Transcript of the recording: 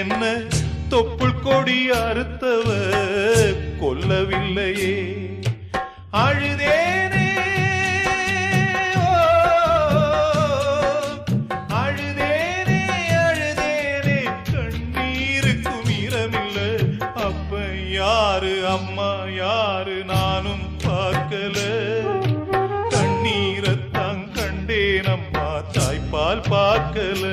என்ன தொப்புள் கொடி அறுத்தவ கொல்லவில்லையே. அழுதேனே அழுதேனே அழுதேனே கண்ணீருக்கும் ஈரமில்ல. அப்ப யாரு அம்மா யாரு நானும் பார்க்கல. கண்ணீரத்தான் கண்டேன் அம்மா தாய்ப்பால் பார்க்கல.